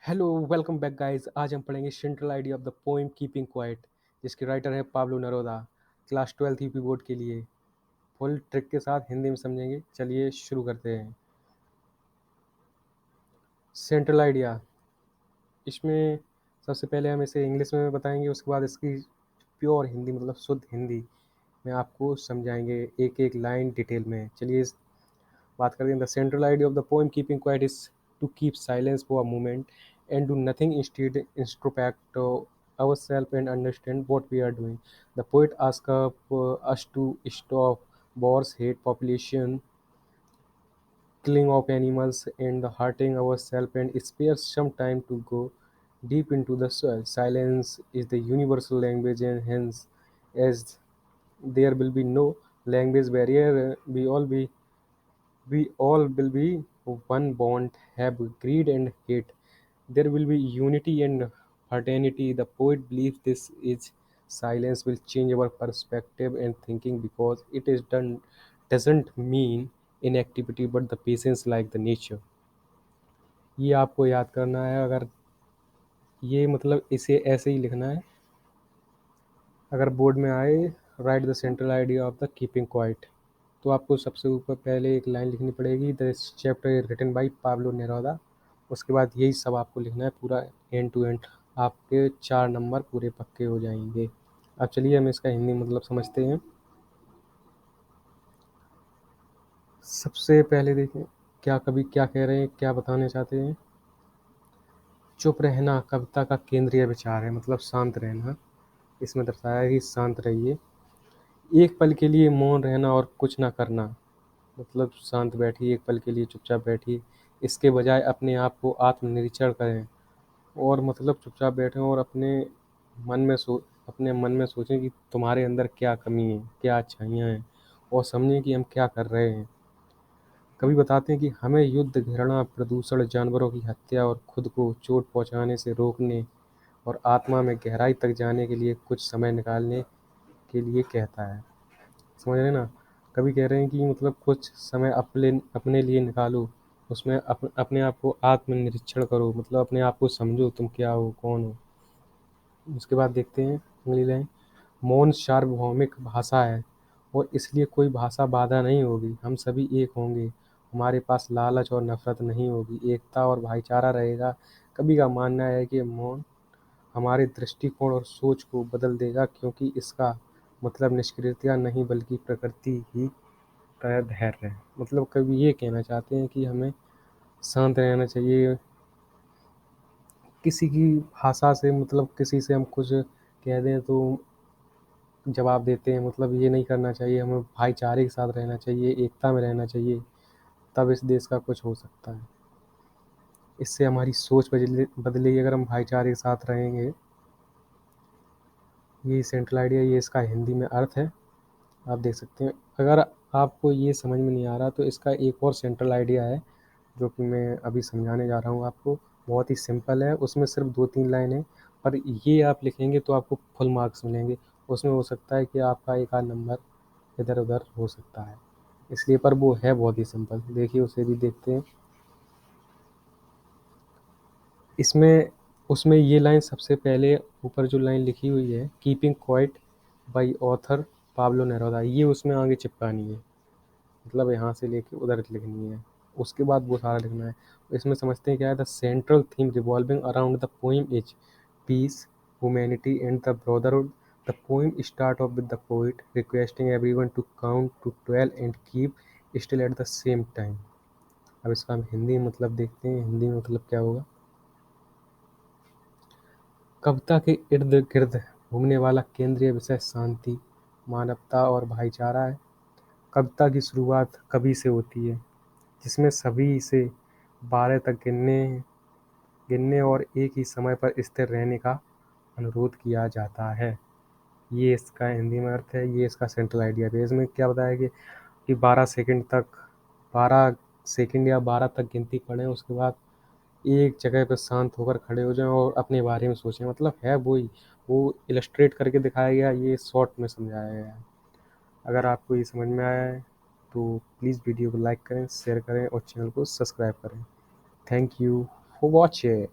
Hello welcome back guys. आज हम पढ़ेंगे central idea of the poem keeping quite, जिसके राइटर है Pablo Naroda. Class 12 UP board के लिए फुल ट्रिक के साथ हिंदी में समझेंगे। चलिए शुरू करते हैं। सेंट्रल आइडिया, इसमें सबसे पहले हम इसे इंग्लिश में बताएंगे, उसके बाद इसकी प्योर हिंदी मतलब शुद्ध हिंदी में आपको समझाएंगे एक एक लाइन डिटेल में। चलिए बात करते हैं। The central idea of the poem keeping quiet is to keep silence for a moment and do nothing, instead introspect ourselves and understand what we are doing. The poet asks us to stop wars, hate, population, killing of animals, and hurting ourselves, and spare some time to go deep into the soil. Silence is the universal language, and hence, as there will be no language barrier, we all will be one bond, have greed and hate. There will be unity and fraternity. The poet believes this is silence will change our perspective and thinking, because it is done doesn't mean inactivity but the patience like the nature. ये आपको याद करना है। अगर ये मतलब इसे ऐसे ही लिखना है। अगर बोर्ड में आए write the central idea of the keeping quiet, तो आपको सबसे ऊपर पहले एक लाइन लिखनी पड़ेगी, the chapter is written by Pablo Neruda. उसके बाद यही सब आपको लिखना है पूरा एंड टू एंड। आपके 4 नंबर पूरे पक्के हो जाएंगे। अब चलिए हम इसका हिंदी मतलब समझते हैं। सबसे पहले देखें क्या कवि क्या कह रहे हैं, क्या बताने चाहते हैं। चुप रहना कविता का केंद्रीय विचार है, मतलब शांत रहना। इसमें दर्शाया है कि शांत रहिए। एक पल के लिए मौन रहना और कुछ ना करना, मतलब शांत बैठिए, एक पल के लिए चुपचाप बैठिए। इसके बजाय अपने आप को आत्मनिरीक्षण करें और मतलब चुपचाप बैठें और मन में अपने मन में सोचें कि तुम्हारे अंदर क्या कमी है, क्या अच्छाइयाँ हैं, और समझें कि हम क्या कर रहे हैं। कवि बताते हैं कि हमें युद्ध, घृणा, प्रदूषण, जानवरों की हत्या और खुद को चोट पहुंचाने से रोकने और आत्मा में गहराई तक जाने के लिए कुछ समय निकालने के लिए कहता है। समझ रहे हैं ना। कभी कह रहे हैं कि मतलब कुछ समय अपने लिए निकालो, उसमें अपने आप को आत्मनिरीक्षण करो, मतलब अपने आप को समझो तुम क्या हो, कौन हो। उसके बाद देखते हैं अगली लाइन। मौन सार्वभौमिक भाषा है और इसलिए कोई भाषा बाधा नहीं होगी। हम सभी एक होंगे, हमारे पास लालच और नफरत नहीं होगी, एकता और भाईचारा रहेगा। कवि का मानना है कि मौन हमारे दृष्टिकोण और सोच को बदल देगा, क्योंकि इसका मतलब निष्क्रियता नहीं बल्कि प्रकृति ही का धैर्य है। मतलब कवि ये कहना चाहते हैं कि हमें शांत रहना चाहिए। किसी की भाषा से मतलब किसी से हम कुछ कह दें तो जवाब देते हैं, मतलब ये नहीं करना चाहिए। हमें भाईचारे के साथ रहना चाहिए, एकता में रहना चाहिए, तब इस देश का कुछ हो सकता है। इससे हमारी सोच बदलेगी अगर हम भाईचारे के साथ रहेंगे। ये सेंट्रल आइडिया, ये इसका हिंदी में अर्थ है, आप देख सकते हैं। अगर आपको ये समझ में नहीं आ रहा तो इसका एक और सेंट्रल आइडिया है जो कि मैं अभी समझाने जा रहा हूँ आपको। बहुत ही सिंपल है, उसमें सिर्फ 2-3 लाइन है, पर ये आप लिखेंगे तो आपको फुल मार्क्स मिलेंगे। उसमें हो सकता है कि आपका एक आध नंबर इधर उधर हो सकता है, इसलिए, पर वो है बहुत ही सिंपल। देखिए उसे भी देखते हैं। इसमें उसमें ये लाइन सबसे पहले ऊपर जो लाइन लिखी हुई है, keeping quiet by author Pablo Neruda, ये उसमें आगे चिपकानी है, मतलब यहाँ से लेके उधर लिखनी है। उसके बाद वो सारा लिखना है। इसमें समझते हैं क्या है। The central theme revolving around the poem is peace, humanity and the brotherhood. The poem start off with the poet requesting everyone to count to 12 and keep still at the same time. अब इसका हम हिंदी मतलब देखते हैं, हिंदी में मतलब क्या होगा। कविता के इर्द गिर्द घूमने वाला केंद्रीय विषय शांति, मानवता और भाईचारा है। कविता की शुरुआत कवि से होती है, जिसमें सभी से 12 तक गिनने और एक ही समय पर स्थिर रहने का अनुरोध किया जाता है। ये इसका हिंदी में अर्थ है, ये इसका सेंट्रल आइडिया है। इसमें क्या बताया कि 12 सेकंड या 12 तक गिनती पढ़ें, उसके बाद एक जगह पर शांत होकर खड़े हो जाएं और अपने बारे में सोचें। मतलब है वही, वो इलस्ट्रेट करके दिखाया गया, ये शॉर्ट में समझाया गया है। अगर आपको ये समझ में आया है तो प्लीज़ वीडियो को लाइक करें, शेयर करें और चैनल को सब्सक्राइब करें। Thank you for watching.